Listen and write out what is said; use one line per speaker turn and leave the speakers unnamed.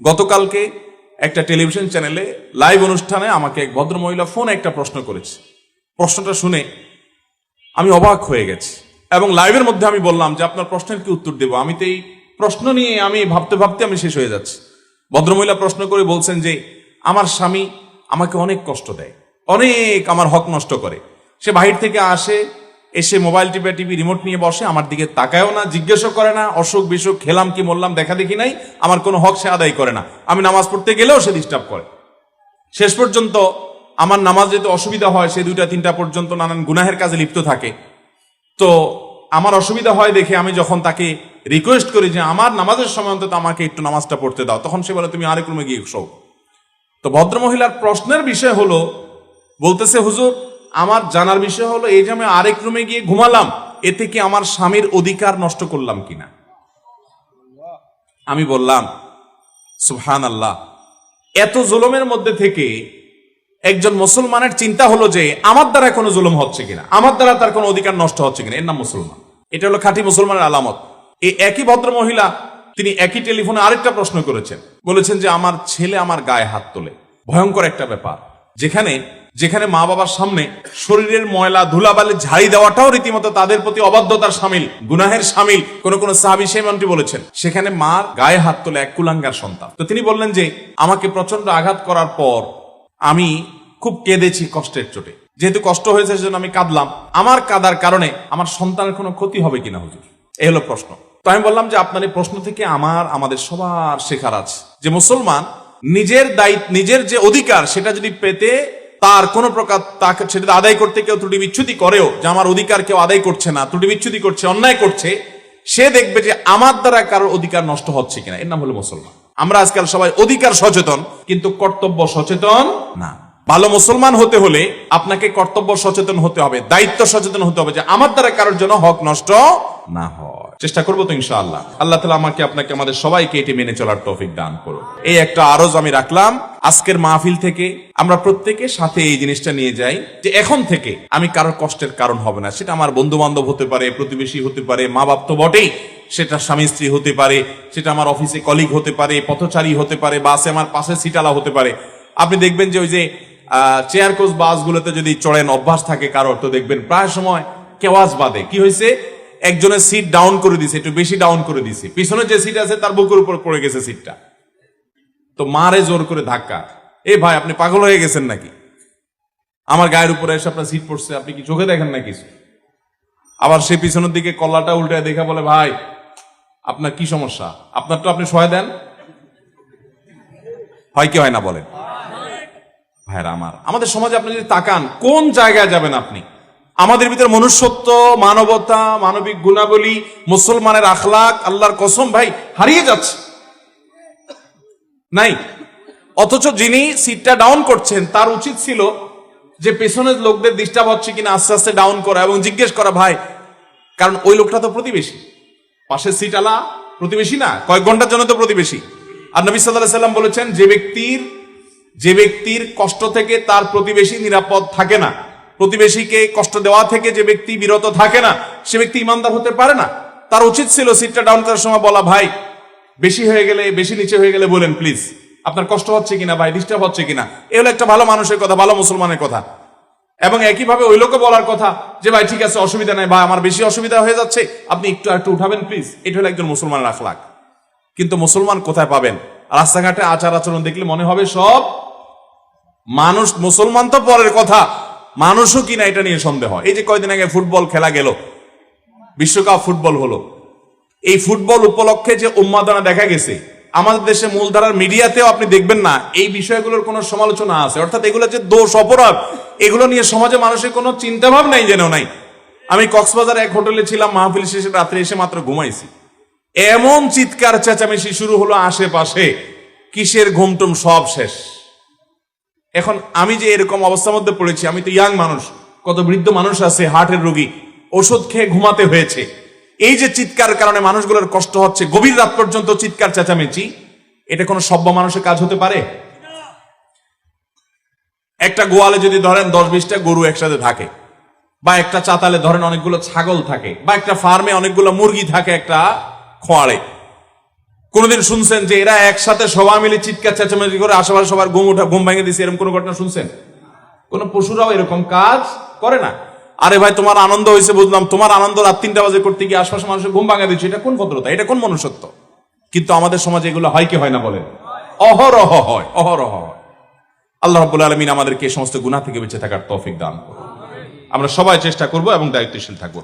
গতকালকে একটা টেলিভিশন চ্যানেলে লাইভ অনুষ্ঠানে আমাকে এক ভদ্রমহিলা ফোনে একটা প্রশ্ন করেছে। প্রশ্নটা শুনে আমি অবাক হয়ে গেছি এবং লাইভের মধ্যে আমি বললাম যে আপনার প্রশ্নের কি উত্তর দেব, আমি তো এই প্রশ্ন নিয়ে আমি ভাবতে ভাবতে আমি শেষ হয়ে যাচ্ছি। ভদ্রমহিলা প্রশ্ন করে বলছেন যে আমার স্বামী আমাকে অনেক কষ্ট দেয়, অনেক আমার হক নষ্ট করে। সে বাহির থেকে আসে, এসে মোবাইল টিভি রিমোট নিয়ে বসে, আমার দিকে তাকায়ও না, জিজ্ঞেসও করে না, অসুখ বিসুখ খেলাম কি মরলাম দেখা দেখি নাই, আমার কোনো হক সে আদায় করে না। আমি নামাজ পড়তে গেলেও সে ডিস্টার্ব করে। শেষ পর্যন্ত আমার নামাজ যেতে অসুবিধা হয়, সে 2-3টা পর্যন্ত নানান গুনাহের কাজে লিপ্ত থাকে। তো আমার অসুবিধা হয় দেখে আমি যখন তাকে রিকোয়েস্ট করি যে আমার নামাজের সময় অন্তত আমাকে একটু নামাজটা পড়তে দাও, তখন সে বলে তুমি আরেক রুমে গিয়ে শোও। তো ভদ্রমহিলার প্রশ্নের বিষয় হলো, বলতেছে হুজুর আমার জানার বিষয় হলো এই যে আমি আরেক রুমে গিয়ে ঘুমালাম, এতে কি আমার স্বামীর অধিকার নষ্ট করলাম কিনা। আমি বললাম সুবহানাল্লাহ, এত জুলুমের মধ্যে থেকে একজন মুসলমানের চিন্তা হলো যে আমার দ্বারা কোনো জুলুম হচ্ছে কিনা, আমার দ্বারা তার কোনো অধিকার নষ্ট হচ্ছে কিনা, এর নাম মুসলমান। এটা হলো খাঁটি মুসলমানের আলামত। এই একই ভদ্র মহিলা তিনি একই টেলিফোনে আরেকটা প্রশ্ন করেছেন, বলেছেন যে আমার ছেলে আমার গায়ে হাত তোলে। ভয়ঙ্কর একটা ব্যাপার, যেখানে যেখানে মা বাবার সামনে শরীরের ময়লা ধুলাবালি ঝাড়ি দেওয়াটাও রীতিমতো তাদের প্রতি অবাধ্যতার সামিল, গুনাহের সামিল। কোন কোন সাহাবী সেমনটি বলেছেন, সেখানে মার গায়ে হাত তোলে এক কুলাঙ্গার সন্তান। তো তিনি বললেন যে আমাকে প্রচন্ড আঘাত করার পর আমি খুব কেঁদেছি কষ্টের চোটে, যেহেতু কষ্ট হয়েছে সেজন্য আমি কাঁদলাম। আমার কাঁদার কারণে আমার সন্তানের কোনো ক্ষতি হবে কিনা হুজুর, এই হলো প্রশ্ন। তো আমি বললাম যে আপনার এই প্রশ্ন থেকে আমাদের সবার শেখার আছে যে মুসলমান নিজের দায়িত্ব, নিজের যে অধিকার সেটা যদি পেতে তার কোন প্রকার তাকে সেটা আদায় করতে কেউ ত্রুটি বিচ্ছুতি করেও, যে আমার অধিকার কেউ আদায় করছে না, ত্রুটি বিচ্ছুতি করছে, অন্যায় করছে, সে দেখবে যে আমার দ্বারা কারোর অধিকার নষ্ট হচ্ছে কিনা। এর নাম হলো মুসলমান। আমরা আজকাল সবাই অধিকার সচেতন কিন্তু কর্তব্য সচেতন না। ভালো মুসলমান হতে হলে আপনাকে কর্তব্য সচেতন হতে হবে, দায়িত্ব সচেতন হতে হবে যে আমার দ্বারা কারোর জন্য হক নষ্ট না হয়। চেষ্টা করবো তো ইনশাআল্লাহ। আল্লাহ তাআলা আমাকে আপনাকে আমাদের সবাইকে এটি মেনে চলার তৌফিক দান করুন। এই একটা আরজ আমি রাখলাম আজকের মাহফিল থেকে, আমরা প্রত্যেকে সাথে এই জিনিসটা নিয়ে যাই যে এখন থেকে আমি কারোর কষ্টের কারণ হবে না। সেটা আমার বন্ধু বান্ধব হতে পারে, প্রতিবেশী হতে পারে, মা বাপ তো বটেই, সেটা স্বামী স্ত্রী হতে পারে, সেটা আমার অফিসে কলিগ হতে পারে, পথচারী হতে পারে, বাসে আমার পাশে সিটালা হতে পারে। আপনি দেখবেন যে ওই যে চেয়ার কোচ বাসগুলোতে যদি চড়েন অভ্যাস থাকে কারোর, তো দেখবেন প্রায় সময় কেওয়াজ বাদে কি হয়েছে, একজনের সিট ডাউন করে দিছে, একটু বেশি ডাউন করে দিছে, পিছনে যে সিট আছে তার বুকের উপর পড়ে গেছে সিটটা, তো মারে জোর করে ধাক্কা। এ ভাই আপনি পাগল হয়ে গেছেন নাকি, আমার গায়ের উপরে এসে আপনার সিট পড়ছে, আপনি কি চোখে দেখেন না কিছু? আবার সে পিছনের দিকে কল্লাটা উল্টে দেখা বলে ভাই আপনার কি সমস্যা, আপনার তো আপনি সহায় দেন। হয় কি হয় না বলেন ভাইরা আমার? আমাদের সমাজে আপনি যদি তাকান কোন জায়গায় যাবেন আপনি, আমাদের ভিতরে মনুষ্যত্ব, মানবতা, মানবিক গুণাবলী, মুসলমানের আখলাক আল্লাহর কসম ভাই হারিয়ে যাচ্ছে, নাই। অথচ যিনি সিটটা ডাউন করছেন তার উচিত ছিল যে পেছনের লোকদের ডিস্টার্ব হচ্ছে কিনা আস্তে আস্তে ডাউন করা এবং জিজ্ঞেস করা ভাই, কারণ ওই লোকটা তো প্রতিবেশী, পাশের সিট আলা প্রতিবেশী না, কয়েক ঘন্টার জন্য তো প্রতিবেশী। আর নবী সাল্লাল্লাহু আলাইহি সাল্লাম বলেছেন যে ব্যক্তির কষ্ট থেকে তার প্রতিবেশী নিরাপদ থাকে না, প্রতিবেশীকে কষ্ট দেওয়া থেকে যে ব্যক্তি বিরত থাকে না, সে ব্যক্তি ইমানদার হতে পারে না। তার উচিত ছিল সিটটা ডাউন করার সময় বলা ভাই বেশি হয়ে গেলে, বেশি নিচে হয়ে গেলে বলেন প্লিজ, আপনার কষ্ট হচ্ছে কিনা ভাই, ডিস্টার্ব হচ্ছে কিনা। এ হলো একটা ভালো মানুষের কথা, ভালো মুসলমানের কথা। এবং একইভাবে ওই লোকে বলার কথা যে ভাই ঠিক আছে অসুবিধা নাই, ভাই আমার বেশি অসুবিধা হয়ে যাচ্ছে, আপনি একটু উঠাবেন প্লিজ। এটা হলো একজন মুসলমানের আখলাক। কিন্তু মুসলমান কোথায় পাবেন? রাস্তাঘাটে আচার আচরণ দেখলে মনে হবে সব মানুষ। মুসলমান তো পরের কথা, মানুষও কিনা এটা নিয়ে সন্দেহ হয়। এই যে কয়দিন আগে ফুটবল খেলা গেল, বিশ্বকাপ ফুটবল হলো, এই ফুটবল উপলক্ষে যে উন্মাদনা দেখা গেছে, আমাদের দেশে মূলধারার মিডিয়াতেও আপনি দেখবেন না এই বিষয়গুলোর কোনো সমালোচনা আছে, অর্থাৎ এগুলো যে দোষ অপরাধ, এগুলো নিয়ে সমাজে মানুষের কোনো চিন্তা ভাবনাই যেন নাই। আমি কক্সবাজারে এক হোটেলে ছিলাম, মাহফিল শেষে রাত্রে এসে মাত্র ঘুমাইছি, এমন চিৎকার চেঁচামেচি শুরু হলো আশেপাশে, কিসের ঘুমটুম সব শেষ। এখন আমি যে এরকম অবস্থার মধ্যে পড়েছি, আমি তো ইয়াং মানুষ, কত বৃদ্ধ মানুষ আছে, হার্টের রোগী, ওষুধ খেয়ে ঘুমাতে হয়েছে। এই যে চিৎকার কারণে মানুষগুলোর কষ্ট হচ্ছে, গভীর রাত পর্যন্ত চিৎকার চেঁচামেচি, এটা কোনো সভ্য মানুষের কাজ হতে পারে? একটা গোয়ালে যদি ধরেন 10-20টা গরু একসাথে থাকে, বা একটা চাতালে ধরেন অনেকগুলো ছাগল থাকে, বা একটা ফার্মে অনেকগুলো মুরগি থাকে একটা খোয়াড়ে, কোনদিন শুনছেন যে এরা একসাথে সবাই মিলে চিৎকার চেঁচামেচি করে আশেপাশে সবার ঘুম ভেঙে দিচ্ছে, এরকম কোনো ঘটনা শুনছেন? কোন পশুরাও এরকম কাজ করে না। আরে ভাই, তোমার আনন্দ হয়েছে বুঝলাম, তোমার আনন্দ রাত 3টা বাজে করতে গিয়ে আশপাশে মানুষের ঘুম ভাঙা দিচ্ছে, এটা কোন ভদ্রতা, এটা কোন মনুষ্যত্ব? কিন্তু আমাদের সমাজে এগুলো হয় কি হয় না বলেন? অহরহ হয়, অহরহ হয়। আল্লাহ রাব্বুল আলামিন আমাদেরকে এই সমস্ত গুনাহ থেকে বেঁচে থাকার তৌফিক দান করুন। আমরা সবাই চেষ্টা করব এবং দায়িত্বশীল থাকবো।